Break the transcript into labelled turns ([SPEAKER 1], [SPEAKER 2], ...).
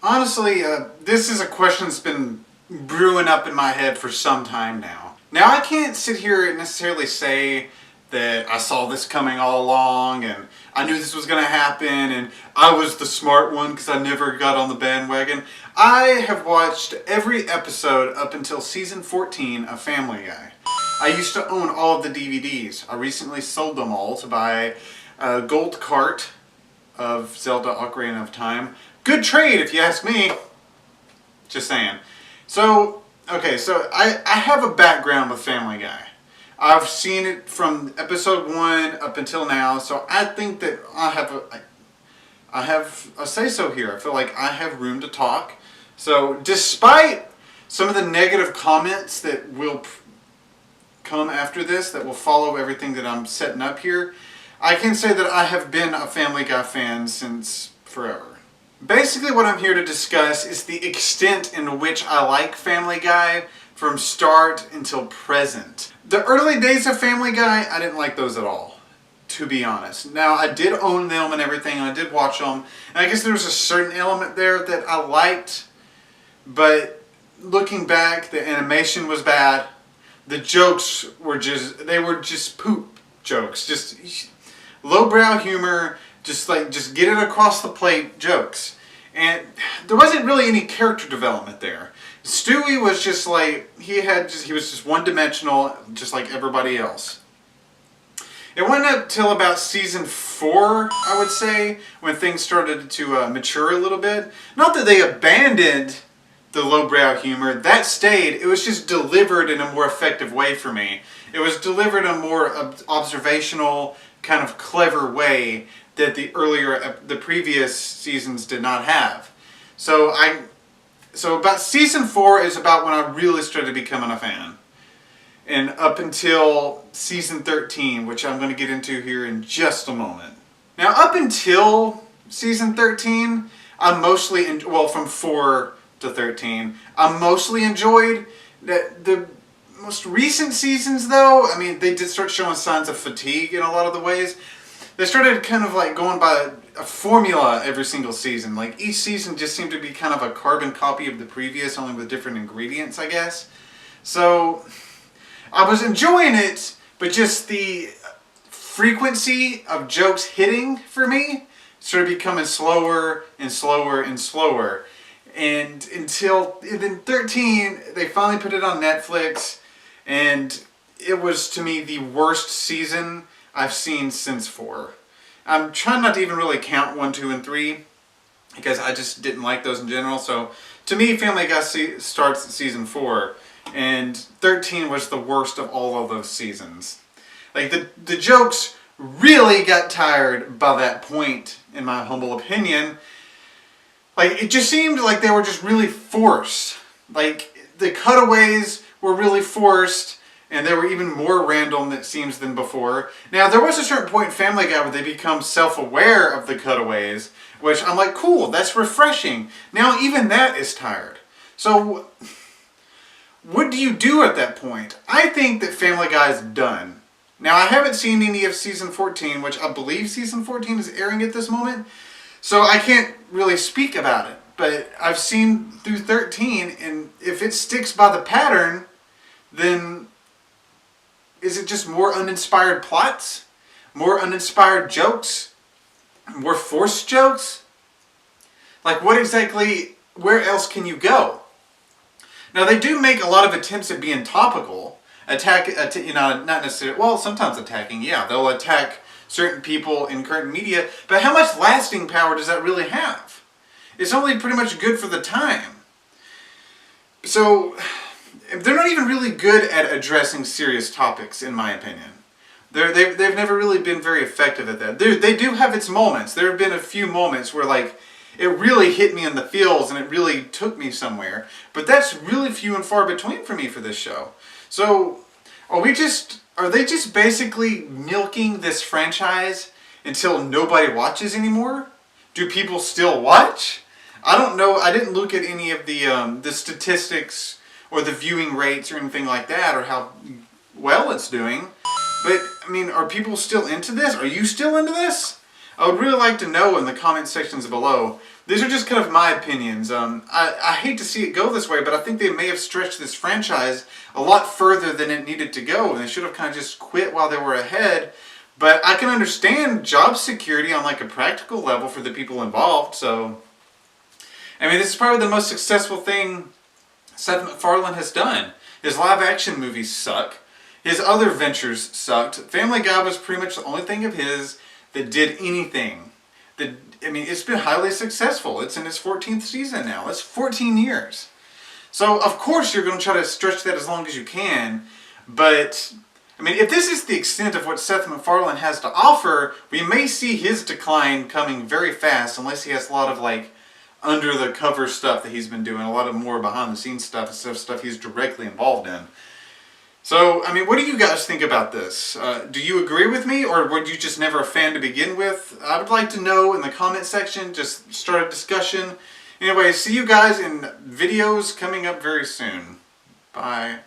[SPEAKER 1] Honestly, this is a question that's been brewing up in my head for some time now. Now, I can't sit here and necessarily say that I saw this coming all along and I knew this was going to happen and I was the smart one because I never got on the bandwagon. I have watched every episode up until season 14 of Family Guy. I used to own all of the DVDs. I recently sold them all to buy a gold cart of Zelda Ocarina of Time. Good trade if you ask me. Just saying. So I have a background with Family Guy. I've seen it from episode 1 up until now, so I think that I have a say-so here. I feel like I have room to talk. So despite some of the negative comments that will come after this, that will follow everything that I'm setting up here, I can say that I have been a Family Guy fan since forever. Basically what I'm here to discuss is the extent in which I like Family Guy from start until present. The early days of Family Guy, I didn't like those at all, to be honest. Now, I did own them and everything, and I did watch them, and I guess there was a certain element there that I liked, but looking back, the animation was bad. The jokes were just poop jokes, just lowbrow humor, just get it across the plate jokes. And there wasn't really any character development there. Stewie was just like, he was just one-dimensional, just like everybody else. It wasn't until about season 4, I would say, when things started to mature a little bit. Not that they abandoned the lowbrow humor, that stayed. It was just delivered in a more effective way for me. It was delivered in a more observational, kind of clever way that the previous seasons did not have. So about season 4 is about when I really started becoming a fan. And up until season 13, which I'm going to get into here in just a moment. Now, up until season 13, from 4 to 13, I mostly enjoyed the most recent seasons, though. I mean, they did start showing signs of fatigue in a lot of the ways. They started kind of like going by a formula every single season. Like each season just seemed to be kind of a carbon copy of the previous, only with different ingredients, I guess. So I was enjoying it, but just the frequency of jokes hitting for me started becoming slower and slower and slower. And until in 13, they finally put it on Netflix, and it was, to me, the worst season I've seen since 4. I'm trying not to even really count 1, 2, and 3 because I just didn't like those in general. So to me, Family Guy starts at season 4, and 13 was the worst of all of those seasons. Like the jokes really got tired by that point, in my humble opinion. Like it just seemed like they were just really forced. Like the cutaways were really forced. And they were even more random, it seems, than before. Now, there was a certain point in Family Guy where they become self-aware of the cutaways, which I'm like, cool, that's refreshing. Now, even that is tired. So, what do you do at that point? I think that Family Guy is done. Now, I haven't seen any of season 14, which I believe season 14 is airing at this moment. So, I can't really speak about it. But I've seen through 13, and if it sticks by the pattern, then is it just more uninspired plots? More uninspired jokes? More forced jokes? Like where else can you go? Now they do make a lot of attempts at being topical. Not necessarily, well, sometimes attacking, yeah. They'll attack certain people in current media, but how much lasting power does that really have? It's only pretty much good for the time. So they're not even really good at addressing serious topics, in my opinion. They've never really been very effective at that. They do have its moments. There have been a few moments where like it really hit me in the feels and it really took me somewhere. But that's really few and far between for me for this show. So are they just basically milking this franchise until nobody watches anymore? Do people still watch? I don't know. I didn't look at any of the statistics or the viewing rates or anything like that, or how well it's doing. But, I mean, are people still into this? Are you still into this? I would really like to know in the comment sections below these are just kind of my opinions. I hate to see it go this way, but I think they may have stretched this franchise a lot further than it needed to go, and they should have kind of just quit while they were ahead. But I can understand job security on like a practical level for the people involved. So, I mean, this is probably the most successful thing Seth MacFarlane has done. His live action movies suck. His other ventures sucked. Family Guy was pretty much the only thing of his that did anything. I mean, it's been highly successful. It's in its 14th season now. That's 14 years. So, of course, you're going to try to stretch that as long as you can. But, I mean, if this is the extent of what Seth MacFarlane has to offer, we may see his decline coming very fast unless he has a lot of, like, under the cover stuff that he's been doing, a lot of more behind the scenes stuff instead of stuff he's directly involved in. So, I mean, what do you guys think about this? Do you agree with me, or were you just never a fan to begin with? I would like to know in the comment section. Just start a discussion. Anyway, see you guys in videos coming up very soon. Bye.